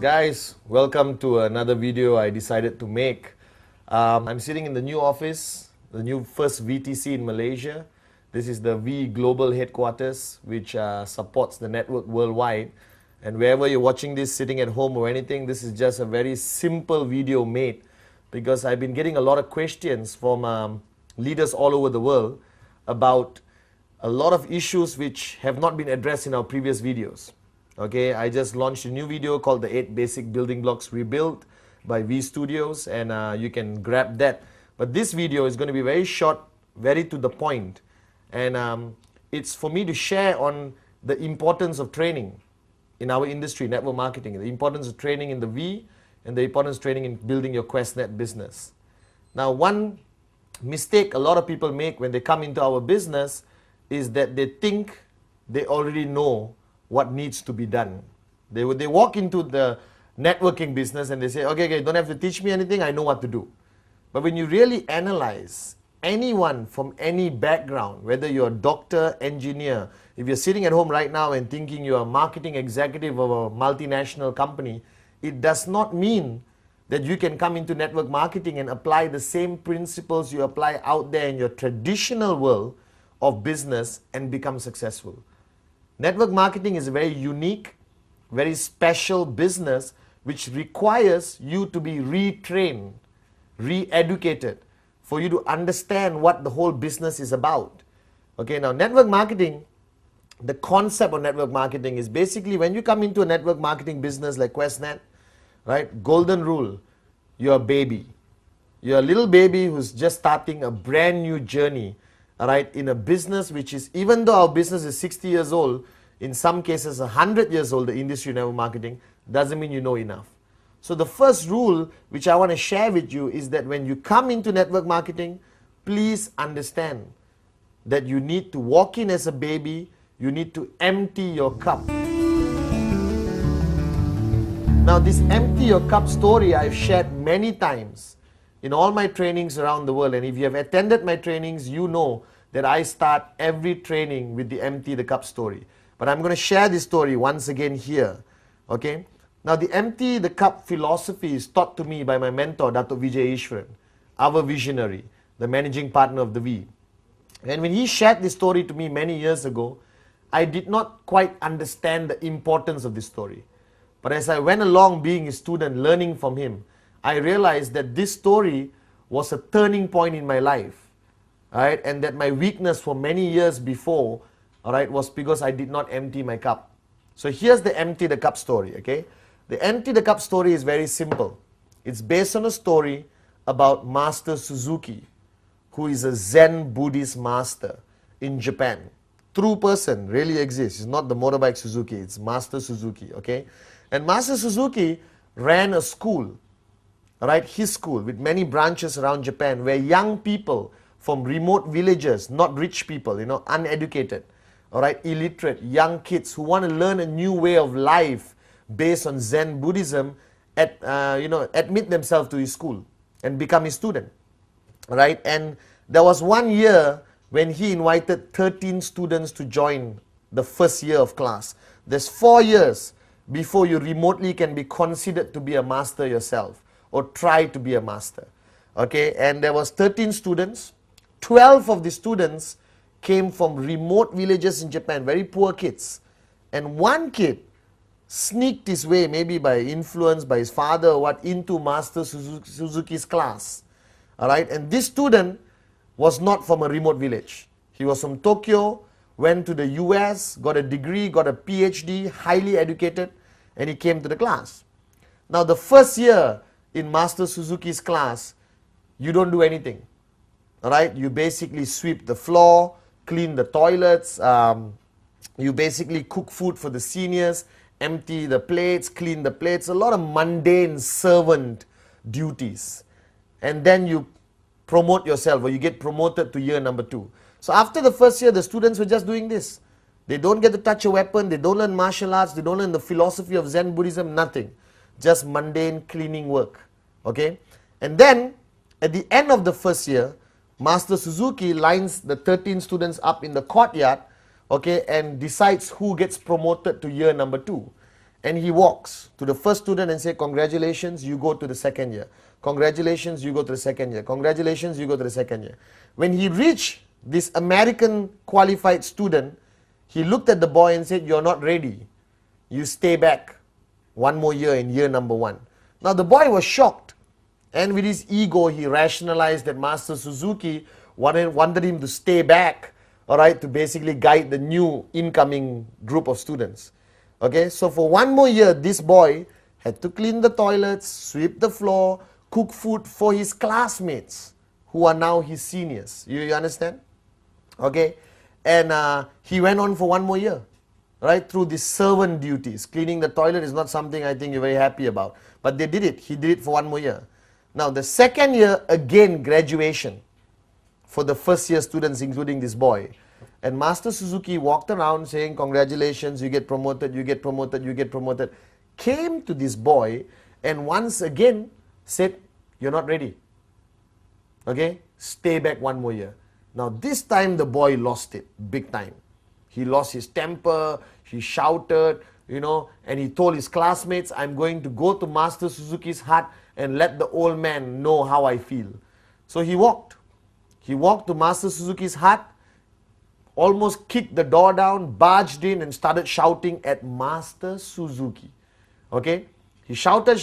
Guys, welcome to another video I decided to make. I'm sitting in the new office, the new first VTC in Malaysia. This is the V Global headquarters, which supports the network worldwide. And wherever you're watching this, sitting at home or anything, this is just a very simple video made because I've been getting a lot of questions from leaders all over the world about a lot of issues which have not been addressed in our previous videos. Okay, I just launched a new video called the 8 Basic Building Blocks Rebuilt by V Studios, and you can grab that. But this video is going to be very short, very to the point, and it's for me to share on the importance of training in our industry, network marketing, the importance of training in the V, and the importance of training in building your QuestNet business. Now, one mistake a lot of people make when they come into our business is that they think they already know what needs to be done. They walk into the networking business and they say, okay, don't have to teach me anything, I know what to do. But when you really analyze anyone from any background, whether you're a doctor, engineer, if you're sitting at home right now and thinking you're a marketing executive of a multinational company, it does not mean that you can come into network marketing and apply the same principles you apply out there in your traditional world of business and become successful. Network marketing is a very unique, very special business which requires you to be retrained, re-educated, for you to understand what the whole business is about. Okay, now network marketing, the concept of network marketing is basically when you come into a network marketing business like QuestNet, right, golden rule, you're a baby. You're a little baby who's just starting a brand new journey, all right, in a business which is, even though our business is 60 years old, in some cases 100 years old, the industry of network marketing, doesn't mean you know enough. So the first rule which I want to share with you is that when you come into network marketing, please understand that you need to walk in as a baby, you need to empty your cup. Now this empty your cup story I've shared many times in all my trainings around the world, and if you have attended my trainings, you know that I start every training with the empty the cup story. But I'm going to share this story once again here. Okay? Now the empty the cup philosophy is taught to me by my mentor, Dato' Vijay Ishwaran, our visionary, the managing partner of the V. And when he shared this story to me many years ago, I did not quite understand the importance of this story. But as I went along being a student, learning from him, I realized that this story was a turning point in my life, right? And that my weakness for many years before, all right, was because I did not empty my cup. So here's the empty the cup story, okay? The empty the cup story is very simple. It's based on a story about Master Suzuki, who is a Zen Buddhist master in Japan. True person, really exists. It's not the motorbike Suzuki, it's Master Suzuki, okay? And Master Suzuki ran a school, right, his school with many branches around Japan where young people from remote villages, not rich people, uneducated, all right, illiterate, young kids who want to learn a new way of life based on Zen Buddhism, admit themselves to his school and become his student, right? And there was one year when he invited 13 students to join the first year of class. There's 4 years before you remotely can be considered to be a master yourself or try to be a master, okay? And there was 13 students. 12 of the students came from remote villages in Japan, very poor kids. And one kid sneaked his way, maybe by influence by his father or what, into Master Suzuki's class, all right? And this student was not from a remote village. He was from Tokyo, went to the US, got a degree, got a PhD, highly educated, and he came to the class. Now the first year in Master Suzuki's class, you don't do anything, all right? You basically sweep the floor, clean the toilets, you basically cook food for the seniors, empty the plates, clean the plates, a lot of mundane servant duties. And then you promote yourself, or you get promoted to year number 2. So after the first year, the students were just doing this. They don't get to touch a weapon, they don't learn martial arts, they don't learn the philosophy of Zen Buddhism, nothing. Just mundane cleaning work, okay? And then, at the end of the first year, Master Suzuki lines the 13 students up in the courtyard, okay, and decides who gets promoted to year number 2. And he walks to the first student and say, congratulations, you go to the second year. Congratulations, you go to the second year. Congratulations, you go to the second year. When he reached this American qualified student, he looked at the boy and said, you're not ready. You stay back one more year in year number 1. Now the boy was shocked. And with his ego, he rationalized that Master Suzuki wanted him to stay back, all right, to basically guide the new incoming group of students. Okay, so for one more year, this boy had to clean the toilets, sweep the floor, cook food for his classmates who are now his seniors. You understand? Okay, and he went on for one more year, right, through these servant duties. Cleaning the toilet is not something I think you're very happy about, but they did it. He did it for one more year. Now the second year, again graduation for the first year students, including this boy. And Master Suzuki walked around saying, congratulations, you get promoted, you get promoted, you get promoted. Came to this boy and once again said, you're not ready. Okay, stay back one more year. Now this time the boy lost it, big time. He lost his temper, he shouted, and he told his classmates, I'm going to go to Master Suzuki's hut and let the old man know how I feel. So he walked. He walked to Master Suzuki's hut, almost kicked the door down, barged in and started shouting at Master Suzuki. Okay? He shouted.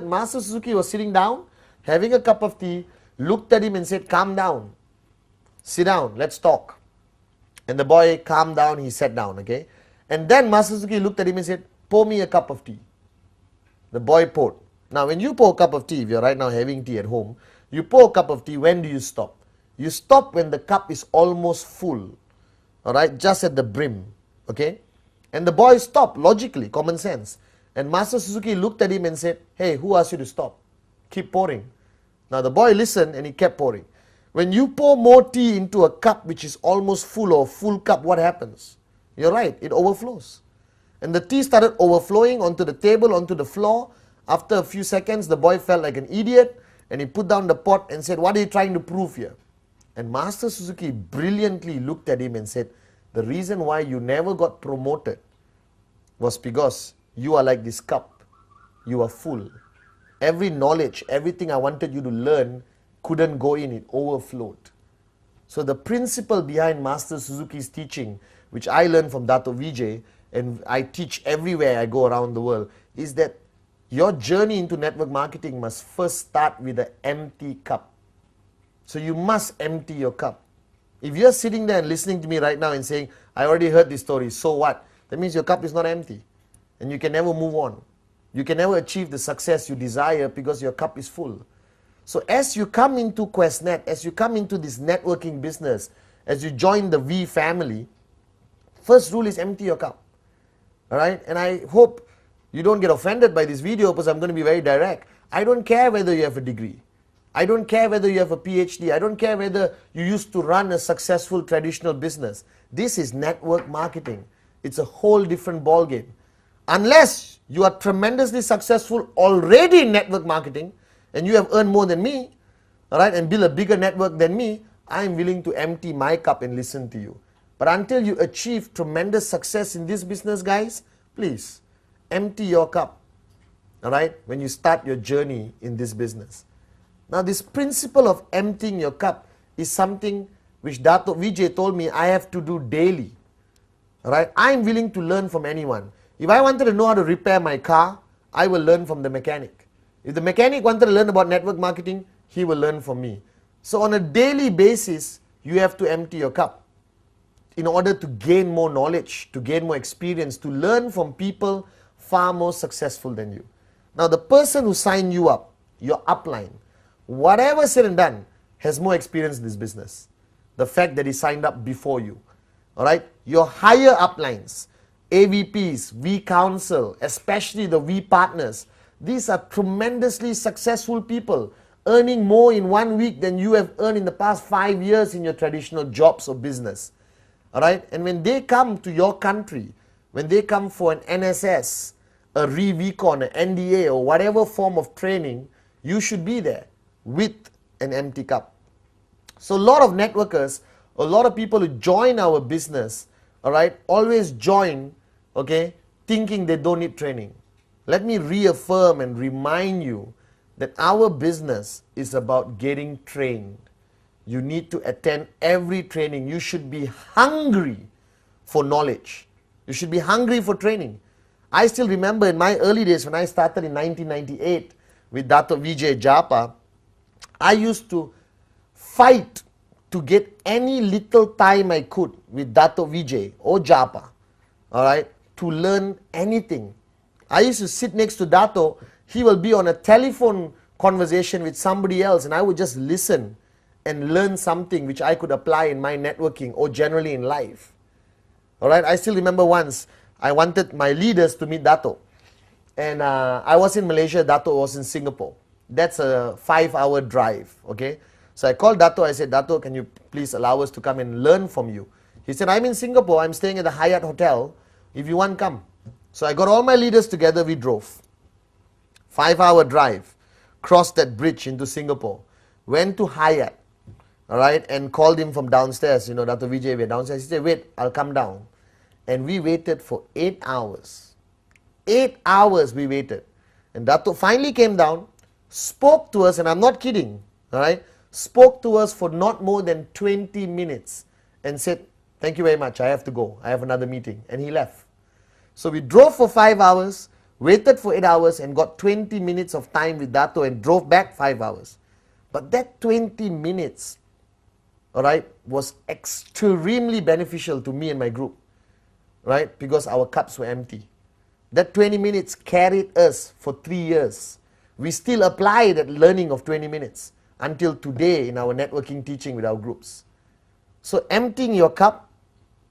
Master Suzuki was sitting down, having a cup of tea, looked at him and said, calm down. Sit down, let's talk. And the boy calmed down, he sat down, okay? And then Master Suzuki looked at him and said, pour me a cup of tea. The boy poured. Now when you pour a cup of tea, if you're right now having tea at home, you pour a cup of tea, when do you stop? You stop when the cup is almost full, alright, just at the brim, okay? And the boy stopped, logically, common sense. And Master Suzuki looked at him and said, hey, who asked you to stop? Keep pouring. Now the boy listened and he kept pouring. When you pour more tea into a cup which is almost full or full cup, what happens? You're right, it overflows. And the tea started overflowing onto the table, onto the floor. After a few seconds, the boy felt like an idiot and he put down the pot and said, what are you trying to prove here? And Master Suzuki brilliantly looked at him and said, the reason why you never got promoted was because you are like this cup. You are full. Every knowledge, everything I wanted you to learn couldn't go in, it overflowed. So the principle behind Master Suzuki's teaching, which I learned from Dato Vijay, and I teach everywhere I go around the world, is that your journey into network marketing must first start with an empty cup. So you must empty your cup. If you're sitting there and listening to me right now and saying, I already heard this story, so what? That means your cup is not empty. And you can never move on. You can never achieve the success you desire because your cup is full. So as you come into QuestNet, as you come into this networking business, as you join the V family, first rule is empty your cup. Alright? And I hope you don't get offended by this video because I'm going to be very direct. I don't care whether you have a degree. I don't care whether you have a PhD. I don't care whether you used to run a successful traditional business. This is network marketing. It's a whole different ballgame. Unless you are tremendously successful already in network marketing and you have earned more than me, all right, and build a bigger network than me, I am willing to empty my cup and listen to you. But until you achieve tremendous success in this business, guys, please empty your cup, all right, when you start your journey in this business. Now, this principle of emptying your cup is something which Dato Vijay told me I have to do daily. All right, I'm willing to learn from anyone. If I wanted to know how to repair my car, I will learn from the mechanic. If the mechanic wanted to learn about network marketing, he will learn from me. So on a daily basis, you have to empty your cup in order to gain more knowledge, to gain more experience, to learn from people far more successful than you. Now, the person who signed you up, your upline, whatever said and done, has more experience in this business. The fact that he signed up before you. All right? Your higher uplines, AVPs, V Council, especially the V partners, these are tremendously successful people, earning more in 1 week than you have earned in the past 5 years in your traditional jobs or business. All right? And when they come to your country, when they come for an NSS, a ReVcon, an NDA, or whatever form of training, you should be there with an empty cup. So a lot of networkers, a lot of people who join our business, all right, always join, okay, thinking they don't need training. Let me reaffirm and remind you that our business is about getting trained. You need to attend every training. You should be hungry for knowledge. You should be hungry for training. I still remember in my early days when I started in 1998 with Dato Vijay Japa, I used to fight to get any little time I could with Dato Vijay or Japa, all right, to learn anything. I used to sit next to Dato. He will be on a telephone conversation with somebody else, and I would just listen and learn something which I could apply in my networking or generally in life. All right, I still remember once I wanted my leaders to meet Dato, and I was in Malaysia, Dato was in Singapore. That's a 5-hour drive, okay? So I called Dato, I said, Dato, can you please allow us to come and learn from you? He said, I'm in Singapore, I'm staying at the Hyatt Hotel. If you want, come. So I got all my leaders together, we drove. 5-hour drive, crossed that bridge into Singapore, went to Hyatt, all right, and called him from downstairs. You know, Dato Vijay, we're downstairs. He said, wait, I'll come down. And we waited for 8 hours. 8 hours we waited. And Dato finally came down, spoke to us, and I'm not kidding, all right, spoke to us for not more than 20 minutes and said, thank you very much, I have to go, I have another meeting, and he left. So we drove for 5 hours, waited for 8 hours, and got 20 minutes of time with Dato and drove back 5 hours. But that 20 minutes, all right, was extremely beneficial to me and my group, right, because our cups were empty. That 20 minutes carried us for 3 years. We still apply that learning of 20 minutes until today in our networking teaching with our groups. So emptying your cup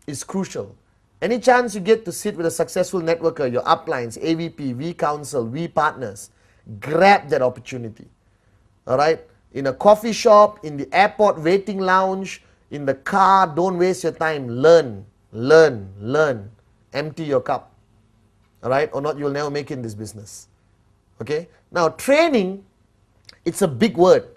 is crucial. Any chance you get to sit with a successful networker, your uplines, AVP, V Council, V Partners, grab that opportunity. All right? In a coffee shop, in the airport waiting lounge, in the car, don't waste your time. Learn, learn, learn. Empty your cup. All right? Or not, you'll never make it in this business. Okay? Now, training, it's a big word.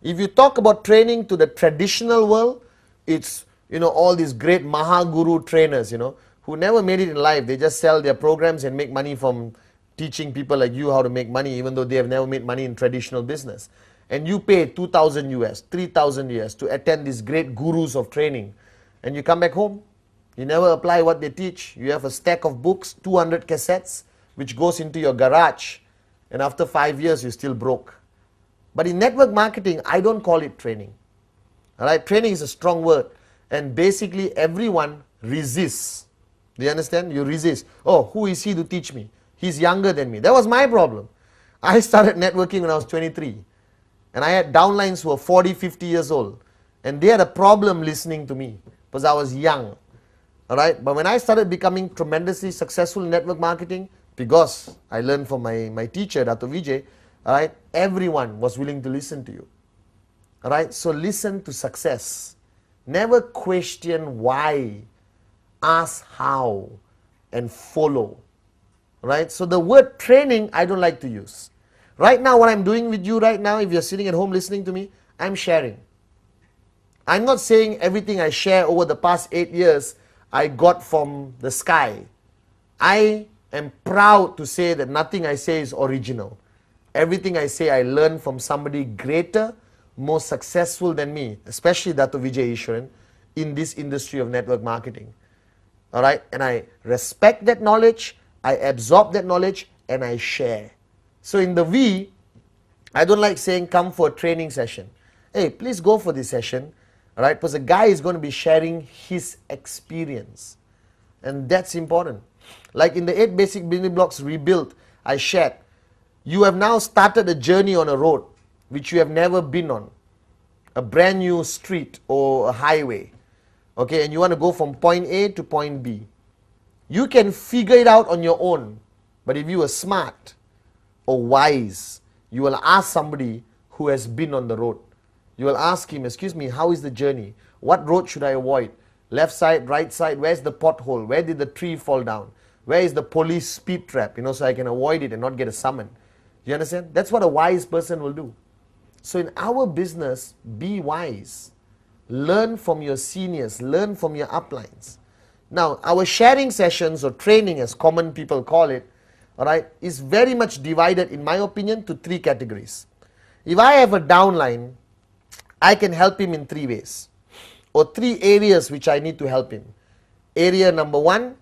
If you talk about training to the traditional world, it's, you know, all these great Mahaguru trainers, you know, who never made it in life. They just sell their programs and make money from teaching people like you how to make money, even though they have never made money in traditional business. And you pay 2,000 US, 3,000 US to attend these great gurus of training. And you come back home, you never apply what they teach. You have a stack of books, 200 cassettes, which goes into your garage. And after 5 years, you're still broke. But in network marketing, I don't call it training. All right, training is a strong word. And basically, everyone resists. Do you understand? You resist. Oh, who is he to teach me? He's younger than me. That was my problem. I started networking when I was 23. And I had downlines who were 40, 50 years old. And they had a problem listening to me because I was young. All right, but when I started becoming tremendously successful in network marketing, because I learned from my teacher, Dato Vijay, all right, everyone was willing to listen to you. All right, so listen to success. Never question why. Ask how and follow. All right, so the word training, I don't like to use. Right now, what I'm doing with you right now, if you're sitting at home listening to me, I'm sharing. I'm not saying everything I share over the past 8 years I got from the sky. I am proud to say that nothing I say is original. Everything I say I learned from somebody greater, more successful than me, especially Dato Vijay Ishwaran, in this industry of network marketing. All right, and I respect that knowledge, I absorb that knowledge, and I share. So in the V, I don't like saying come for a training session. Hey, please go for this session. All right, because the guy is going to be sharing his experience. And that's important. Like in the 8 basic building blocks rebuilt, I shared, you have now started a journey on a road which you have never been on. A brand new street or a highway. Okay, and you want to go from point A to point B. You can figure it out on your own. But if you are smart or wise, you will ask somebody who has been on the road. You will ask him, excuse me, how is the journey? What road should I avoid? Left side, right side, where's the pothole? Where did the tree fall down? Where is the police speed trap? You know, so I can avoid it and not get a summon. You understand? That's what a wise person will do. So in our business, be wise. Learn from your seniors. Learn from your uplines. Now, our sharing sessions or training, as common people call it, all right, is very much divided, in my opinion, to 3 categories. If I have a downline, I can help him in 3 ways, or 3 areas which I need to help him. Area number 1,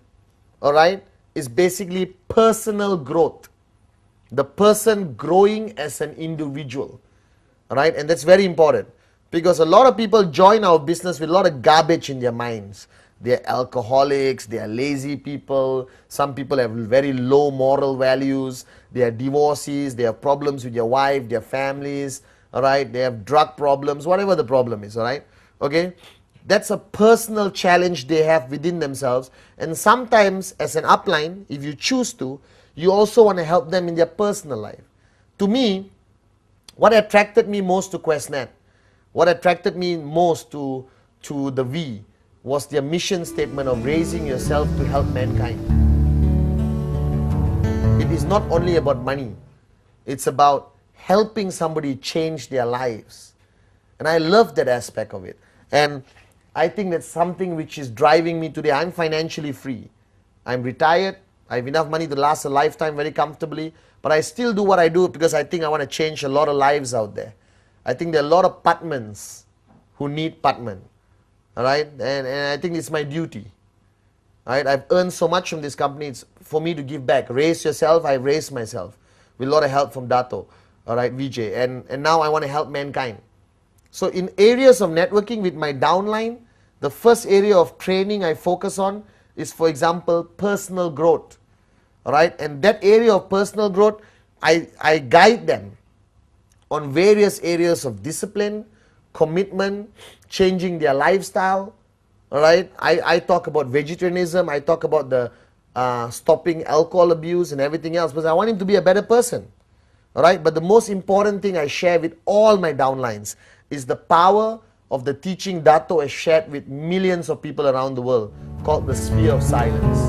all right, is basically personal growth. The person growing as an individual, all right, and that's very important, because a lot of people join our business with a lot of garbage in their minds. They're alcoholics, they are lazy people, some people have very low moral values, they are divorcees, they have problems with their wife, their families, all right, they have drug problems, whatever the problem is, all right, okay. That's a personal challenge they have within themselves, and sometimes as an upline, if you choose to, you also want to help them in their personal life. To me, what attracted me most to QuestNet, what attracted me most to the V, was their mission statement of raising yourself to help mankind. It is not only about money, it's about helping somebody change their lives. And I love that aspect of it. And I think that's something which is driving me today. I'm financially free. I'm retired. I have enough money to last a lifetime very comfortably. But I still do what I do because I think I want to change a lot of lives out there. I think there are a lot of Pathmans who need Pathman. All right? And I think it's my duty. All right? I've earned so much from this company. It's for me to give back. Raise yourself. I've raised myself with a lot of help from Dato. All right, Vijay. And now I want to help mankind. So in areas of networking with my downline, the first area of training I focus on is, for example, personal growth. All right, and that area of personal growth, I guide them on various areas of discipline, commitment, changing their lifestyle. All right, I talk about vegetarianism, I talk about the stopping alcohol abuse and everything else, because I want him to be a better person. All right, but the most important thing I share with all my downlines is the power of the teaching Dato has shared with millions of people around the world, called the sphere of silence.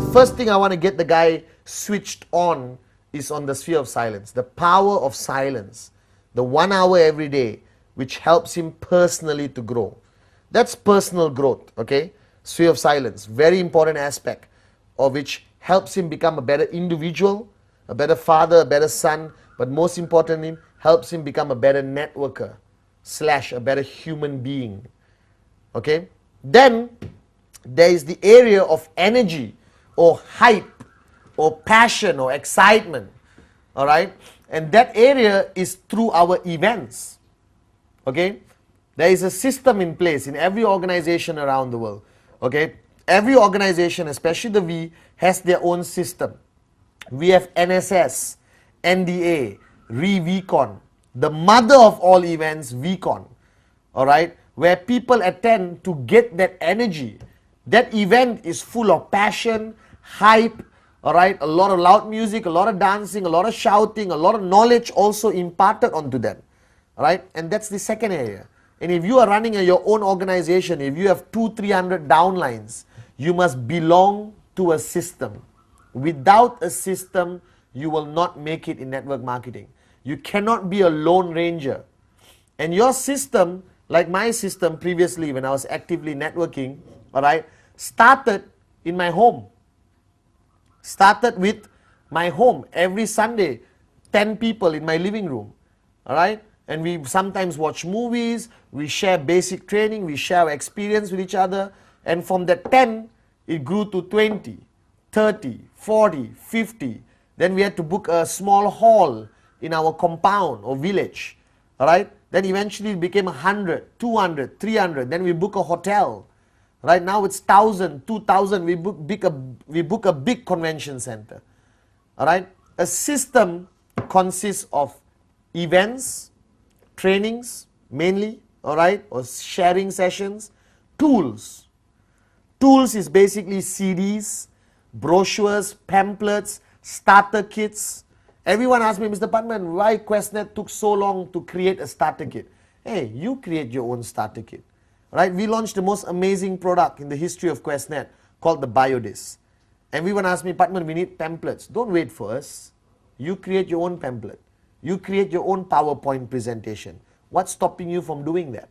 The first thing I want to get the guy switched on is on the sphere of silence, the power of silence, the 1 hour every day, which helps him personally to grow. That's personal growth, okay? Sphere of silence, very important aspect of which helps him become a better individual, a better father, a better son, but most importantly, helps him become a better networker / a better human being. Okay? Then there is the area of energy or hype or passion or excitement. All right? And that area is through our events. Okay? There is a system in place in every organization around the world. Okay? Every organization, especially the V, has their own system. We have NSS, NDA, VCon, the mother of all events, VCon, all right, where people attend to get that energy. That event is full of passion, hype, all right, a lot of loud music, a lot of dancing, a lot of shouting, a lot of knowledge also imparted onto them, all right, and that's the second area. And if you are running your own organization, if you have 200-300 downlines, you must belong to a system. Without a system, you will not make it in network marketing. You cannot be a lone ranger. And your system, like my system previously when I was actively networking, all right, started in my home. Started with my home. Every Sunday, 10 people in my living room, all right? And we sometimes watch movies, we share basic training, we share our experience with each other. And from that 10, it grew to 20, 30, 40, 50. Then we had to book a small hall in our compound or village, all right? Then eventually it became 100, 200, 300. Then we book a hotel. Right now it's 1,000, 2,000. We book a big convention center. All right? A system consists of events, trainings mainly, all right, or sharing sessions, tools. Tools is basically CDs, brochures, pamphlets, starter kits. Everyone asks me, Mr. Pathman, why QuestNet took so long to create a starter kit? Hey, you create your own starter kit. Right? We launched the most amazing product in the history of QuestNet called the BioDisc. Everyone asks me, Pathman, we need pamphlets. Don't wait for us. You create your own pamphlet. You create your own PowerPoint presentation. What's stopping you from doing that?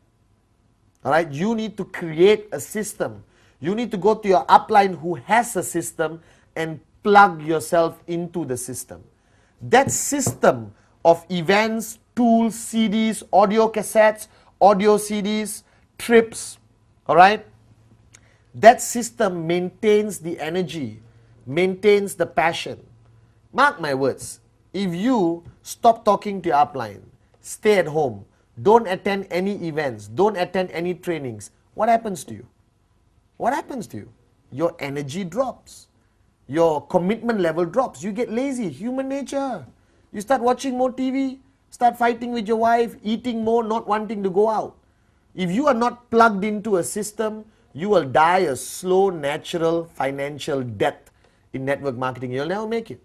All right, you need to create a system. You need to go to your upline who has a system and plug yourself into the system. That system of events, tools, CDs, audio cassettes, audio CDs, trips, all right, that system maintains the energy, maintains the passion. Mark my words, if you stop talking to your upline, stay at home, don't attend any events, don't attend any trainings, what happens to you? What happens to you? Your energy drops. Your commitment level drops. You get lazy, human nature. You start watching more TV, start fighting with your wife, eating more, not wanting to go out. If you are not plugged into a system, you will die a slow, natural, financial death in network marketing. You'll never make it.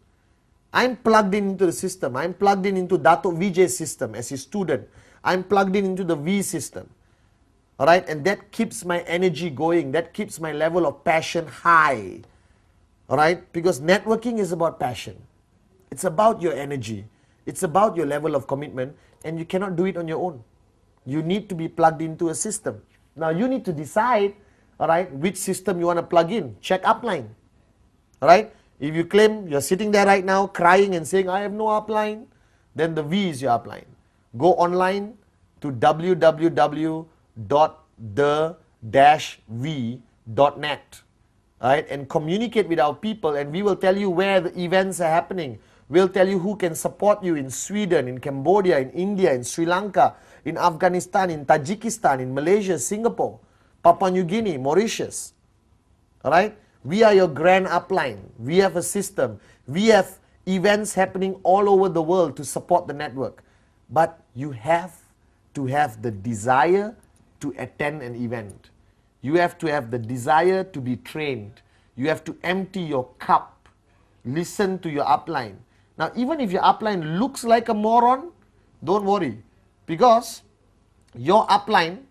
I'm plugged into the system. I'm plugged into Dato Vijay's system as his student. I'm plugged into the V system. All right, and that keeps my energy going. That keeps my level of passion high. All right, because networking is about passion. It's about your energy. It's about your level of commitment, and you cannot do it on your own. You need to be plugged into a system. Now you need to decide, all right, which system you want to plug in. Check upline. All right, if you claim you're sitting there right now crying and saying, I have no upline, then the V is your upline. Go online to www.the-v.net, right, and communicate with our people, and we will tell you where the events are happening. We'll tell you who can support you in Sweden, in Cambodia, in India, in Sri Lanka, in Afghanistan, in Tajikistan, in Malaysia, Singapore, Papua New Guinea, Mauritius. All right, we are your grand upline. We have a system. We have events happening all over the world to support the network. But you have to have the desire to attend an event. You have to have the desire to be trained. You have to empty your cup. Listen to your upline. Now, even if your upline looks like a moron, don't worry, because your upline,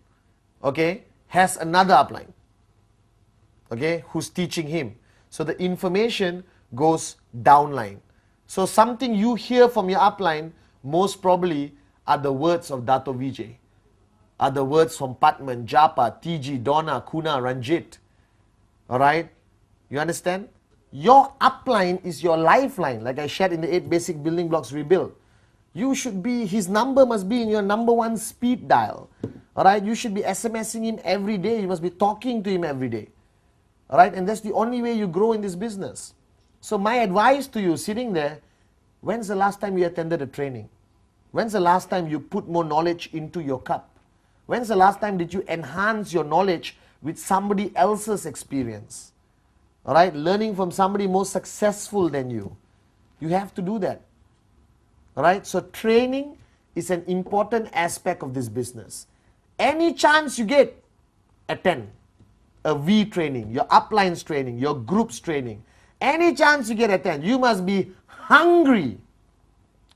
okay, has another upline, okay, who's teaching him. So the information goes downline. So something you hear from your upline most probably are the words of Dato Vijay, are the words from Pathman, Japa, TG, Donna, Kuna, Ranjit. All right? You understand? Your upline is your lifeline, like I shared in the 8 basic building blocks rebuild. You should be, his number must be in your number 1 speed dial. All right? You should be SMSing him every day. You must be talking to him every day. All right? And that's the only way you grow in this business. So my advice to you sitting there, when's the last time you attended a training? When's the last time you put more knowledge into your cup? When's the last time did you enhance your knowledge with somebody else's experience? All right, learning from somebody more successful than you. You have to do that. All right, so training is an important aspect of this business. Any chance you get, attend a V training, your uplines training, your groups training. Any chance you get, attend. You must be hungry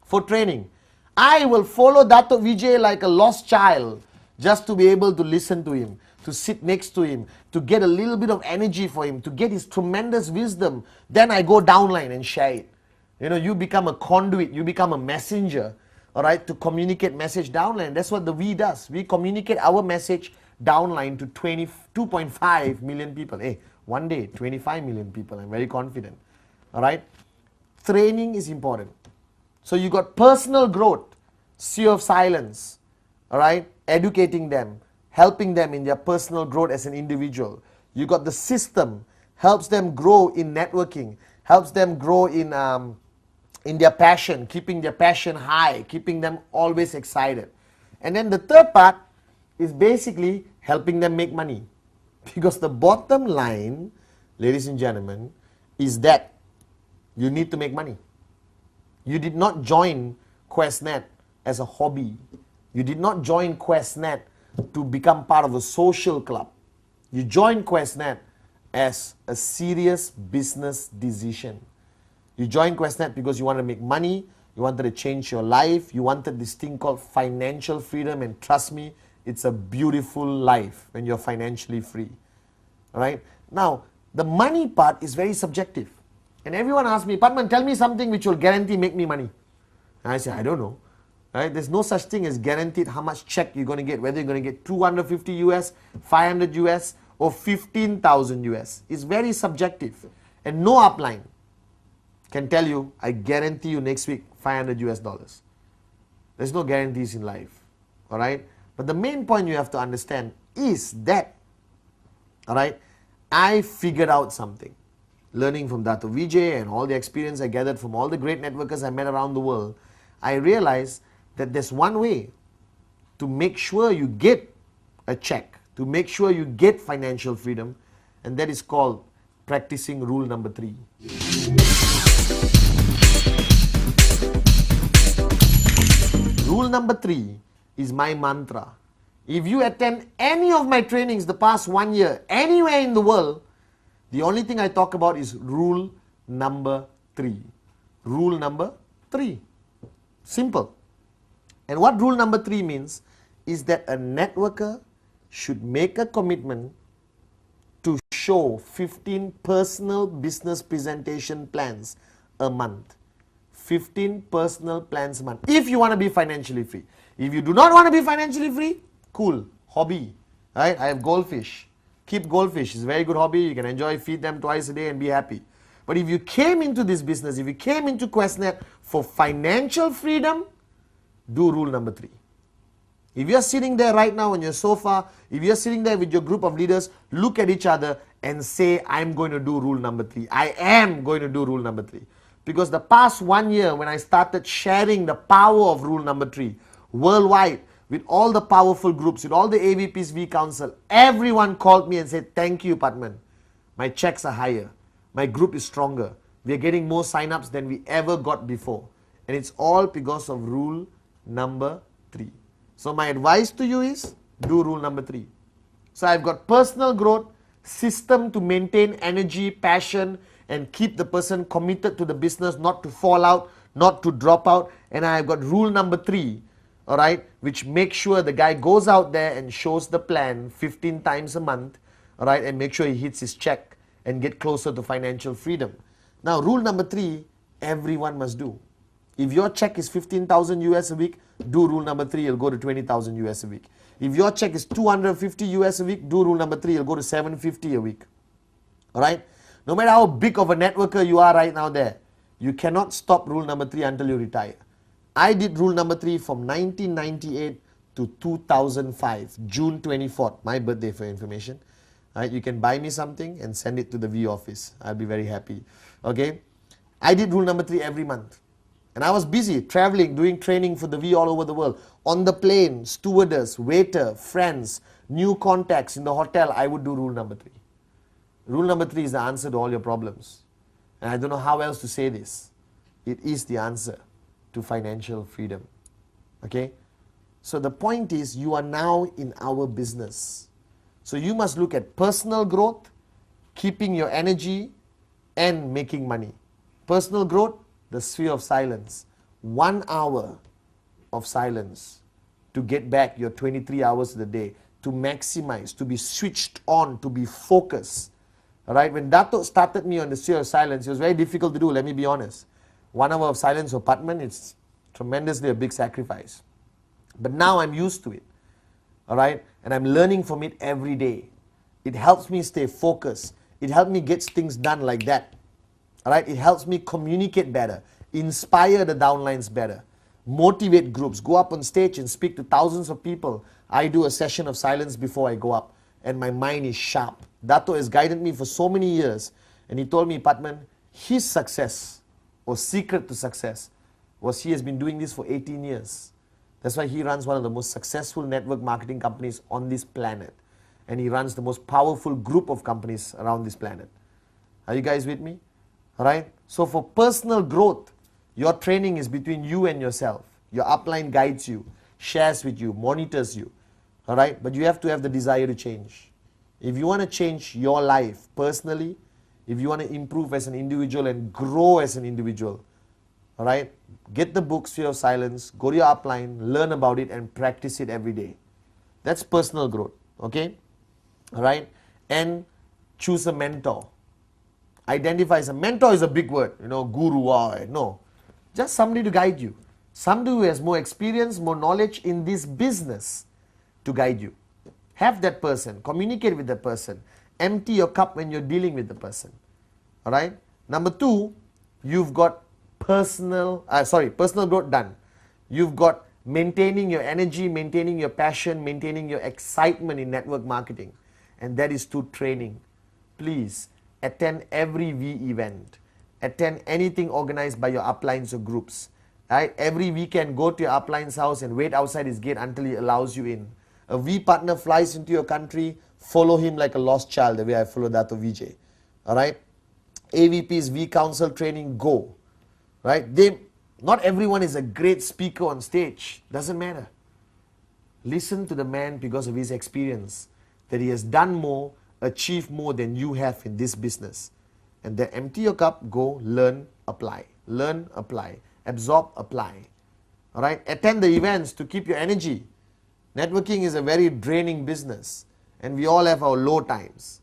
for training. I will follow Dato Vijay like a lost child just to be able to listen to him, to sit next to him, to get a little bit of energy for him, to get his tremendous wisdom. Then I go downline and share it. You know, you become a conduit, you become a messenger, all right, to communicate message downline. That's what the V does. We communicate our message downline to 2.5 million people. Hey, one day, 25 million people. I'm very confident. All right. Training is important. So you got personal growth, sea of silence, all right, educating them, helping them in their personal growth as an individual. You got the system, helps them grow in networking, helps them grow in their passion, keeping their passion high, keeping them always excited. And then the third part is basically helping them make money. Because the bottom line, ladies and gentlemen, is that you need to make money. You did not join QuestNet as a hobby. You did not join QuestNet to become part of a social club. You joined QuestNet as a serious business decision. You joined QuestNet because you wanted to make money, you wanted to change your life, you wanted this thing called financial freedom, and trust me, it's a beautiful life when you're financially free. All right? Now, the money part is very subjective. And everyone asks me, Pathman, tell me something which will guarantee make me money. And I say, I don't know. Right? There's no such thing as guaranteed how much check you're going to get, whether you're going to get 250 US, 500 US, or 15,000 US. It's very subjective. And no upline can tell you, I guarantee you next week 500 US dollars. There's no guarantees in life. All right? But the main point you have to understand is that, all right, I figured out something. Learning from Dato Vijay and all the experience I gathered from all the great networkers I met around the world, I realized that there's one way to make sure you get a check, to make sure you get financial freedom, and that is called practicing rule number 3. Rule number 3 is my mantra. If you attend any of my trainings the past 1 year, anywhere in the world, the only thing I talk about is rule number 3. Rule number 3. Simple. And what rule number 3 means is that a networker should make a commitment to show 15 personal business presentation plans a month. 15 personal plans a month. If you want to be financially free. If you do not want to be financially free, cool, hobby. Right? I have goldfish. Keep goldfish. It's a very good hobby. You can enjoy, feed them twice a day and be happy. But if you came into this business, if you came into QuestNet for financial freedom, do rule number 3. If you're sitting there right now on your sofa, if you're sitting there with your group of leaders, look at each other and say, I'm going to do rule number 3. I am going to do rule number 3. Because the past 1 year when I started sharing the power of rule number 3 worldwide with all the powerful groups, with all the AVPs we counsel, everyone called me and said, thank you, Pathman. My checks are higher. My group is stronger. We are getting more sign-ups than we ever got before. And it's all because of rule number 3. So my advice to you is, do rule number 3. So I've got personal growth, system to maintain energy, passion, and keep the person committed to the business, not to fall out, not to drop out. And I've got rule number 3, all right, which makes sure the guy goes out there and shows the plan 15 times a month, all right, and make sure he hits his check and get closer to financial freedom. Now, rule number 3, everyone must do. If your check is 15,000 US a week, do rule number 3, you'll go to 20,000 US a week. If your check is 250 US a week, do rule number 3, you'll go to 750 a week. All right? No matter how big of a networker you are right now there, you cannot stop rule number 3 until you retire. I did rule number 3 from 1998 to 2005, June 24th, my birthday for information. Right? You can buy me something and send it to the V office. I'll be very happy. Okay? I did rule number 3 every month. And I was busy traveling, doing training for the V all over the world. On the plane, stewardess, waiter, friends, new contacts in the hotel, I would do rule number 3. Rule number 3 is the answer to all your problems. And I don't know how else to say this. It is the answer to financial freedom. Okay? So the point is, you are now in our business. So you must look at personal growth, keeping your energy, and making money. Personal growth, the sphere of silence. 1 hour of silence to get back your 23 hours of the day, to maximize, to be switched on, to be focused. Alright, when Dato started me on the sphere of silence, it was very difficult to do, let me be honest. 1 hour of silence for Pathman, it's tremendously a big sacrifice. But now I'm used to it. Alright, and I'm learning from it every day. It helps me stay focused. It helps me get things done like that. Alright, it helps me communicate better, inspire the downlines better, motivate groups, go up on stage and speak to thousands of people. I do a session of silence before I go up, and my mind is sharp. Dato has guided me for so many years, and he told me, Pathman, his success, or secret to success, was he has been doing this for 18 years. That's why he runs one of the most successful network marketing companies on this planet. And he runs the most powerful group of companies around this planet. Are you guys with me? Alright? So for personal growth, your training is between you and yourself. Your upline guides you, shares with you, monitors you. Alright? But you have to have the desire to change. If you want to change your life personally, if you want to improve as an individual and grow as an individual, alright, get the book Sphere of Silence, go to your upline, learn about it and practice it every day. That's personal growth. Okay? Alright? And choose a mentor. Identify as a mentor is a big word, you know, guru, no. Just somebody to guide you. Somebody who has more experience, more knowledge in this business to guide you. Have that person, communicate with the person, empty your cup when you're dealing with the person. All right. Number 2, you've got personal growth done. You've got maintaining your energy, maintaining your passion, maintaining your excitement in network marketing, and that is through training. Please attend every V event, attend anything organized by your uplines or groups. Right? Every weekend, go to your upline's house and wait outside his gate until he allows you in. A V partner flies into your country, follow him like a lost child, the way I follow that of VJ. All right. AVP's V Council training, go. Right? Not everyone is a great speaker on stage. Doesn't matter. Listen to the man because of his experience, that he has done more, achieved more than you have in this business. And then empty your cup, go, learn, apply. Learn, apply. Absorb, apply. All right? Attend the events to keep your energy. Networking is a very draining business, and we all have our low times.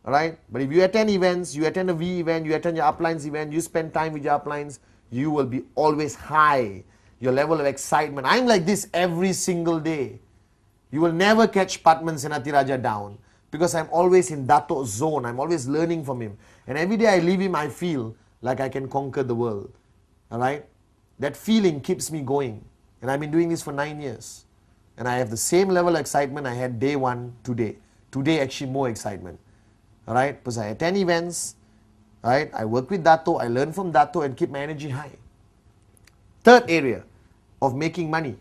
All right? But if you attend events, you attend a V event, you attend your uplines event, you spend time with your uplines, you will be always high. Your level of excitement. I'm like this every single day. You will never catch Pathman Senathiraja down, because I'm always in Dato zone. I'm always learning from him. And every day I leave him, I feel like I can conquer the world. All right? That feeling keeps me going. And I've been doing this for 9 years. And I have the same level of excitement I had day 1 today. Today actually more excitement. All right? Because I attend events. Right? I work with Dato, I learn from Dato and keep my energy high. Third area of making money.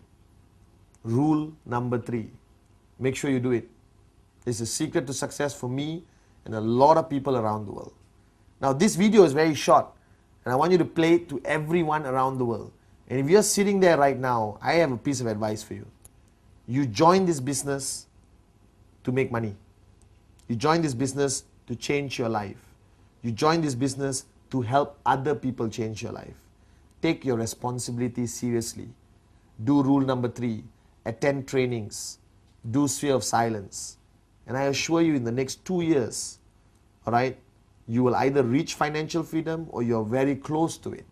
Rule number 3. Make sure you do it. It's a secret to success for me and a lot of people around the world. Now this video is very short, and I want you to play it to everyone around the world. And if you're sitting there right now, I have a piece of advice for you. You join this business to make money. You join this business to change your life. You join this business to help other people change your life. Take your responsibility seriously. Do rule number 3. Attend trainings. Do sphere of silence. And I assure you, in the next 2 years, all right, you will either reach financial freedom or you're very close to it.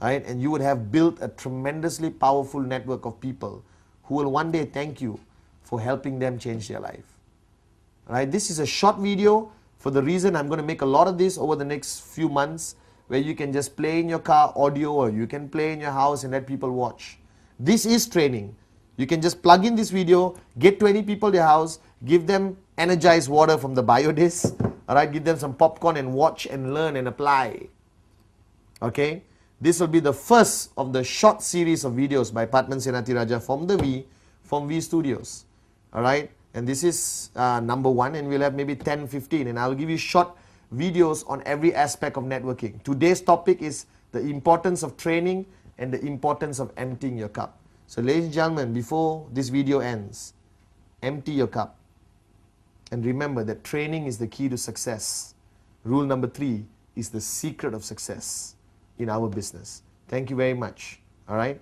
All right? And you would have built a tremendously powerful network of people who will one day thank you for helping them change their life. All right? This is a short video. For the reason I'm going to make a lot of this over the next few months, where you can just play in your car audio, or you can play in your house and let people watch. This is training. You can just plug in this video, get 20 people to your house, give them energized water from the biodisc, all right, give them some popcorn and watch and learn and apply. Okay? This will be the first of the short series of videos by Pathman Senathiraja from V Studios. All right? And this is number 1, and we'll have maybe 10, 15, and I'll give you short videos on every aspect of networking. Today's topic is the importance of training and the importance of emptying your cup. So ladies and gentlemen, before this video ends, empty your cup. And remember that training is the key to success. Rule number 3 is the secret of success in our business. Thank you very much. All right?